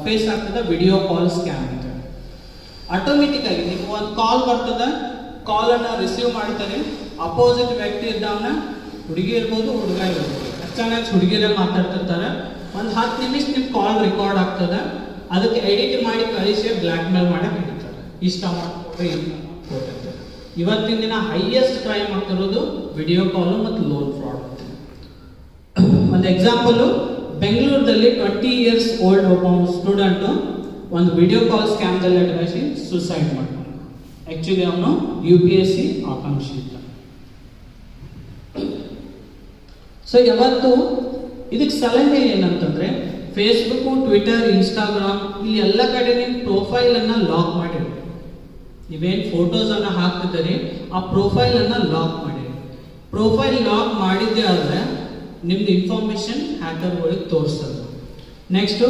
Face ಆಗ್ತದೆ video call scam ಅಂತ. Automatic ಆಗಿ ನೀವು ಒಂದು ಕಾಲ್ ಬರ್ತದ, ಕಾಲ್ ಅನ್ನ ರಿಸೀವ್ ಮಾಡ್ತಾರೆ, ಅಪೋಸಿಟ್ ವ್ಯಕ್ತಿ ಇದ್ದವನ್ನ ಹುಡುಗಿ ಇರ್ಬೋದು ಹುಡುಗ ಇರ್ಬೋದು, ಅಚಾನಕ್ ಹುಡುಗಿರೇ ಮಾತಾಡ್ತಿರ್ತಾರೆ. ಒಂದು 10 ನಿಮಿಷ ನಿಮ್ ಕಾಲ್ ರೆಕಾರ್ಡ್ ಆಗ್ತದ, ಅದಕ್ಕೆ ಎಡಿಟ್ ಮಾಡಿ ಕಳಿಸಿ ಬ್ಲ್ಯಾಕ್ ಮೇಲ್ ಮಾಡಕ್ ಹಿಡಿತಾರೆ. ಇಷ್ಟ ಮಾಡ್ಕೊಡ್ರಿ ಇವತ್ತಿನ ದಿನ ಹೈಯೆಸ್ಟ್ ಕ್ರೈಮ್ ಆಗ್ತಿರೋದು ವಿಡಿಯೋ ಕಾಲ್ ಮತ್ತು ಲೋನ್ ಫ್ರಾಡ್. ಒಂದು ಎಕ್ಸಾಂಪಲ್, ಬೆಂಗಳೂರಲ್ಲಿ 20 years ಓಲ್ಡ್ ಒಬ್ಬ ಸ್ಟೂಡೆಂಟ್ ಒಂದು ವಿಡಿಯೋ ಕಾಲ್ ಸ್ಕ್ಯಾಮ್ ದಲ್ಲಿ ಅಡ್ವೈಸಿ ಸುಸೈಡ್ ಮಾಡ್ತಾನೆ. ಆಕ್ಚುಲಿ ಅವನು UPSC ಆಕಾಂಕ್ಷಿ ಇದ್ದ. ಸೊ ಯಾವತ್ತು ಇದಕ್ಕೆ ಸಲಹೆ ಏನಂತಂದ್ರೆ, ಫೇಸ್ಬುಕ್, ಟ್ವಿಟರ್, ಇನ್ಸ್ಟಾಗ್ರಾಮ್ ಇಲ್ಲಿ ಎಲ್ಲ ಕಡೆ ನಿಮ್ ಪ್ರೊಫೈಲ್ ಅನ್ನ ಲಾಕ್ ಮಾಡಿರಿ. ನೀವೇನ್ ಫೋಟೋಸ್ ಅನ್ನ ಹಾಕ್ತಿದ್ದೀರಿ ಆ ಪ್ರೊಫೈಲ್ ಅನ್ನ ಲಾಕ್ ಮಾಡಿರಿ. ಪ್ರೊಫೈಲ್ ಲಾಕ್ ಮಾಡಿದ್ದೆ ಆದ್ರೆ ನಿಮ್ದು ಇನ್ಫಾರ್ಮೇಶನ್ ಹ್ಯಾಕರ್ಗಳಿಗೆ ತೋರಿಸ್ತದೆ. ನೆಕ್ಸ್ಟ್,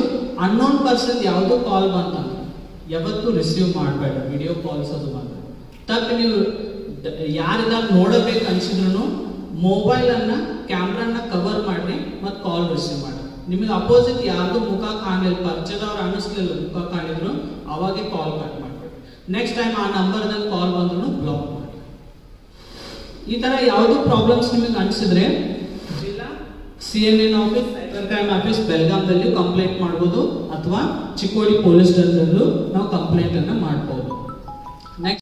ಅನ್ನೋನ್ ಪರ್ಸನ್ ಯಾವುದು ಕಾಲ್ ಬಂತಂದ್ರೆ ಯಾವತ್ತು ರಿಸೀವ್ ಮಾಡಬೇಡ. ವಿಡಿಯೋ ಕಾಲ್ಸ್ ಅದು ಬಂದ ತಪ್ಪು ನೀವು ಯಾರಿದಾಗ ನೋಡಬೇಕು ಅನ್ಸಿದ್ರು ಮೊಬೈಲ್ ಅನ್ನ ಕ್ಯಾಮ್ರಾನ ಕವರ್ ಮಾಡ್ರಿ ಮತ್ತು ಕಾಲ್ ರಿಸೀವ್ ಮಾಡಿ. ನಿಮಗೆ ಅಪೋಸಿಟ್ ಯಾರ್ದು ಮುಖ ಕಾಣಲಿಲ್ಲ, ಪರಿಚಯದವ್ರು ಅನ್ನಿಸ್ಲಿಲ್ಲ, ಮುಖ ಕಾಣಿದ್ರು ಅವಾಗೆ ಕಾಲ್ ಕಟ್ ಮಾಡ್ಬೇಡಿ. ನೆಕ್ಸ್ಟ್ ಟೈಮ್ ಆ ನಂಬರ್ದಲ್ಲಿ ಕಾಲ್ ಬಂದ್ರು ಬ್ಲಾಕ್ ಮಾಡಿ. ಈ ತರ ಯಾವುದು ಪ್ರಾಬ್ಲಮ್ಸ್ ನಿಮಗೆ ಅನ್ಸಿದ್ರೆ ಜಿಲ್ಲಾ CNN office, cyber crime office ಬೆಳಗಾಂದಲ್ಲಿ ಕಂಪ್ಲೇಂಟ್ ಮಾಡಬಹುದು, ಅಥವಾ ಚಿಕ್ಕೋಡಿ ಪೊಲೀಸ್ ಸ್ಟೇಷನ್ ನಾವು ಕಂಪ್ಲೇಂಟ್ ಅನ್ನ ಮಾಡಬಹುದು.